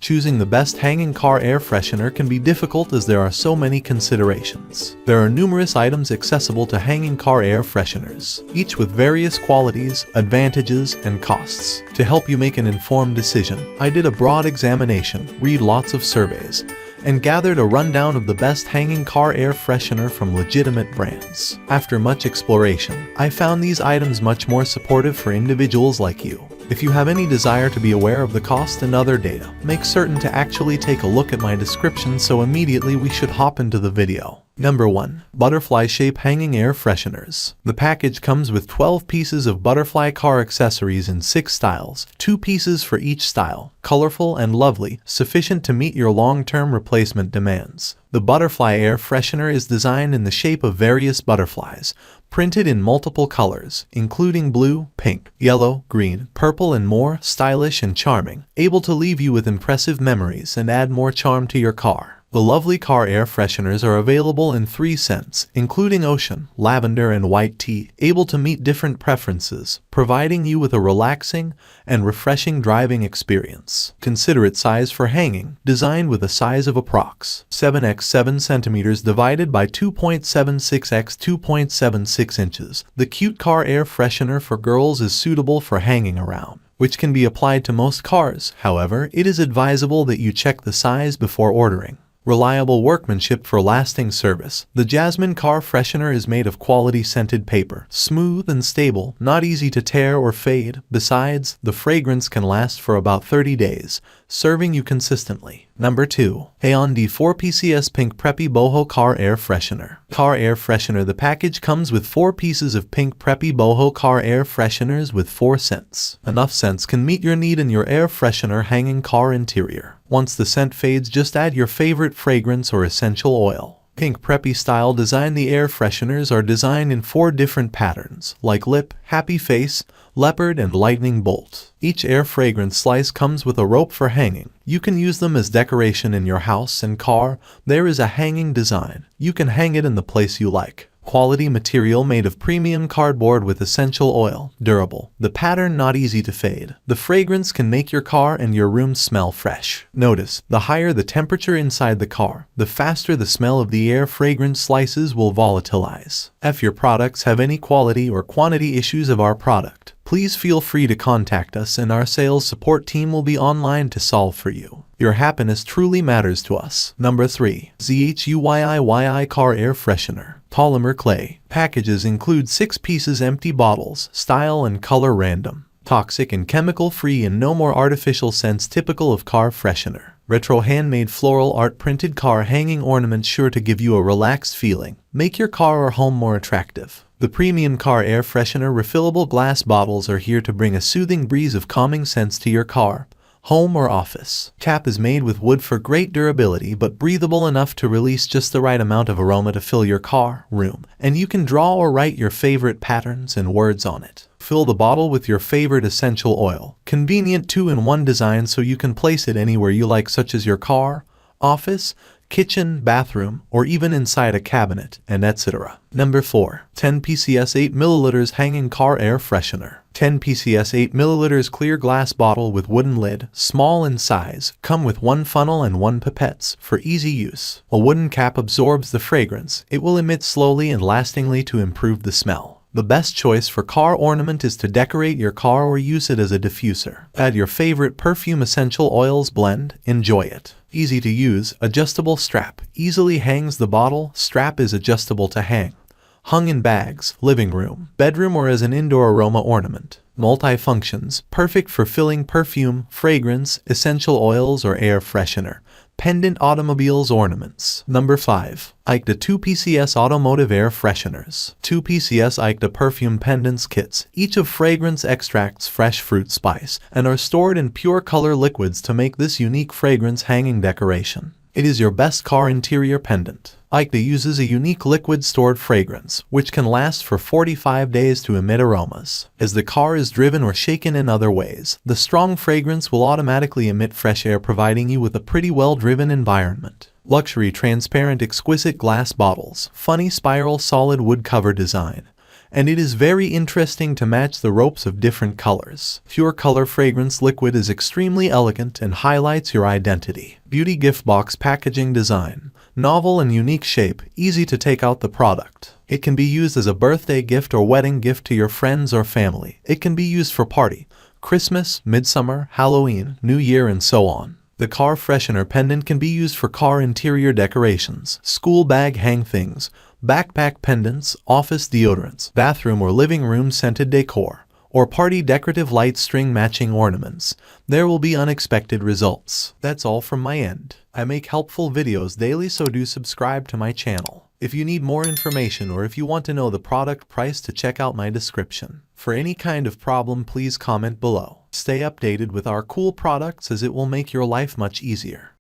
Choosing the best hanging car air freshener can be difficult as there are so many considerations. There are numerous items accessible to hanging car air fresheners, each with various qualities, advantages, and costs. To help you make an informed decision, I did a broad examination, read lots of surveys, and gathered a rundown of the best hanging car air freshener from legitimate brands. After much exploration, I found these items much more supportive for individuals like you. If you have any desire to be aware of the cost and other data, make certain to actually take a look at my description, so immediately we should hop into the video. Number 1. Butterfly Shape Hanging Air Fresheners. The package comes with 12 pieces of butterfly car accessories in 6 styles, 2 pieces for each style, colorful and lovely, sufficient to meet your long-term replacement demands. The butterfly air freshener is designed in the shape of various butterflies, printed in multiple colors, including blue, pink, yellow, green, purple, and more, stylish and charming, able to leave you with impressive memories and add more charm to your car. The lovely car air fresheners are available in 3 scents, including ocean, lavender, and white tea, able to meet different preferences, providing you with a relaxing and refreshing driving experience. Considerate size for hanging, designed with a size of approx. 7x 7 cm divided by 2.76x 2.76 inches. The cute car air freshener for girls is suitable for hanging around, which can be applied to most cars. However, it is advisable that you check the size before ordering. Reliable workmanship for lasting service. The Jasmine car freshener is made of quality scented paper, smooth and stable, not easy to tear or fade. Besides, the fragrance can last for about 30 days, serving you consistently. Number 2. Aeon D4PCS Pink Preppy Boho Car Air Freshener. Car Air Freshener. The package comes with 4 pieces of Pink Preppy Boho Car Air Fresheners with 4 scents. Enough scents can meet your need in your air freshener hanging car interior. Once the scent fades, just add your favorite fragrance or essential oil. Pink Preppy style design. The air fresheners are designed in 4 different patterns, like lip, happy face, leopard, and lightning bolt. Each air fragrance slice comes with a rope for hanging. You can use them as decoration in your house and car. There is a hanging design. You can hang it in the place you like. Quality material made of premium cardboard with essential oil, durable. The pattern not easy to fade. The fragrance can make your car and your room smell fresh. Notice, the higher the temperature inside the car, the faster the smell of the air fragrance slices will volatilize. If your products have any quality or quantity issues of our product, please feel free to contact us and our sales support team will be online to solve for you. Your happiness truly matters to us. Number 3. ZHUYIYI Car Air Freshener. Polymer Clay. Packages include 6 pieces empty bottles, style and color random. Toxic and chemical free and no more artificial scents typical of car freshener. Retro handmade floral art printed car hanging ornaments sure to give you a relaxed feeling. Make your car or home more attractive. The premium car air freshener refillable glass bottles are here to bring a soothing breeze of calming scents to your car, home, or office. Cap is made with wood for great durability but breathable enough to release just the right amount of aroma to fill your car, room, and you can draw or write your favorite patterns and words on it. Fill the bottle with your favorite essential oil. Convenient 2-in-1 design so you can place it anywhere you like, such as your car, office, kitchen, bathroom, or even inside a cabinet, and etc. Number 4. 10 PCS 8 ml Hanging Car Air Freshener. 10 PCS 8 ml clear glass bottle with wooden lid, small in size, come with 1 funnel and 1 pipettes for easy use. A wooden cap absorbs the fragrance. It will emit slowly and lastingly to improve the smell. The best choice for car ornament is to decorate your car or use it as a diffuser. Add your favorite perfume essential oils, blend, enjoy it. Easy to use, adjustable strap. Easily hangs. The bottle strap is adjustable to hang. Hung in bags, living room, bedroom, or as an indoor aroma ornament. Multi-functions, perfect for filling perfume, fragrance, essential oils, or air freshener. Pendant automobiles ornaments. Number 5. IKEA 2 PCS Automotive Air Fresheners. 2 PCS IKEA Perfume Pendants Kits, each of fragrance extracts, fresh fruit spice, and are stored in pure color liquids to make this unique fragrance hanging decoration. It is your best car interior pendant. IKEA uses a unique liquid stored fragrance, which can last for 45 days to emit aromas. As the car is driven or shaken in other ways, the strong fragrance will automatically emit fresh air, providing you with a pretty well-driven environment. Luxury transparent exquisite glass bottles, funny spiral solid wood cover design. and it is very interesting to match the ropes of different colors. Pure Color Fragrance Liquid is extremely elegant and highlights your identity. Beauty Gift Box Packaging Design. Novel and unique shape, easy to take out the product. It can be used as a birthday gift or wedding gift to your friends or family. It can be used for party, Christmas, Midsummer, Halloween, New Year, and so on. The Car Freshener Pendant can be used for car interior decorations, school bag hang things, backpack pendants, office deodorants, bathroom or living room scented decor, or party decorative light string matching ornaments. There will be unexpected results. That's all from my end. I make helpful videos daily, so do subscribe to my channel. If you need more information or if you want to know the product price, to check out my description. For any kind of problem, please comment below. Stay updated with our cool products, as it will make your life much easier.